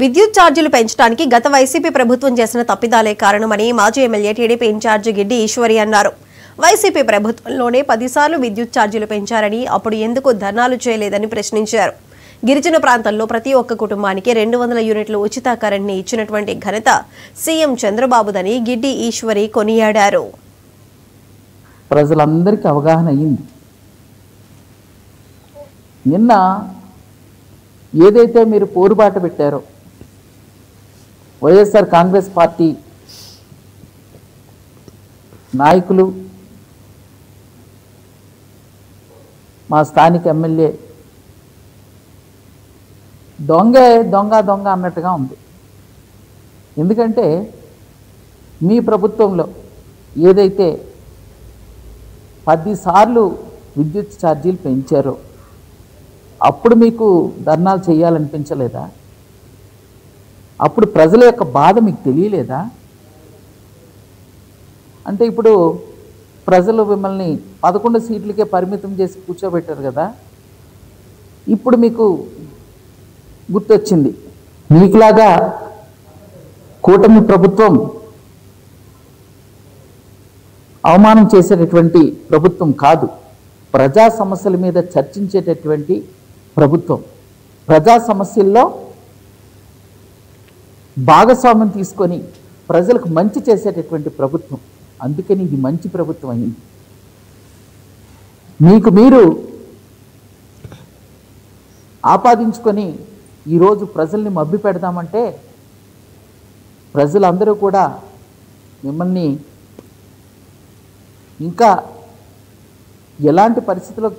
విద్యుత్ ఛార్జీలు పెంచడానికి గత వైసీపీ ప్రభుత్వం చేసిన తప్పిదాలే కారణమని మాజీ ఎమ్మెల్యే టీడీపీ ఇన్ఛార్జి గిడ్డి ఈశ్వరి అన్నారు. వైసీపీ ప్రభుత్వంలోనే 10 సార్లు విద్యుత్ ఛార్జీలు పెంచారని, అప్పుడు ఎందుకు ధర్నాలు చేయలేదని ప్రశ్నించారు. గిరిజన ప్రాంతాల్లో ప్రతి ఒక్క కుటుంబానికి 200 యూనిట్ల ఉచిత కరెంట్ని ఇచ్చినటువంటి ఘనత సీఎం చంద్రబాబుదని గిడ్డి ఈశ్వరి కొనియాడారు. ప్రజలందరికీ అవగాహన అయ్యింది. నిన్న ఏదైతే మీరు పోరుబాట పెట్టారో, వైఎస్ఆర్ కాంగ్రెస్ పార్టీ నాయకులు, మా స్థానిక ఎమ్మెల్యే దొంగ అన్నట్టుగా ఉంది. ఎందుకంటే మీ ప్రభుత్వంలో ఏదైతే 10 సార్లు విద్యుత్ ఛార్జీలు పెంచారో అప్పుడు మీకు ధర్నాలు చేయాలనిపించలేదా? అప్పుడు ప్రజల యొక్క బాధ మీకు తెలియలేదా? అంటే ఇప్పుడు ప్రజలు మిమ్మల్ని 11 సీట్లకే పరిమితం చేసి కూర్చోబెట్టారు కదా, ఇప్పుడు మీకు గుర్తొచ్చింది. మీకులాగా కూటమి ప్రభుత్వం అవమానం చేసేటటువంటి ప్రభుత్వం కాదు, ప్రజా సమస్యల మీద చర్చించేటటువంటి ప్రభుత్వం, ప్రజా సమస్యల్లో భాగస్వామ్యం తీసుకొని ప్రజలకు మంచి చేసేటటువంటి ప్రభుత్వం. అందుకని ఇది మంచి ప్రభుత్వం అయింది. మీకు మీరు ఆపాదించుకొని ఈరోజు ప్రజల్ని మభ్య పెడదామంటే ప్రజలందరూ కూడా మిమ్మల్ని ఇంకా ఎలాంటి పరిస్థితుల్లోకి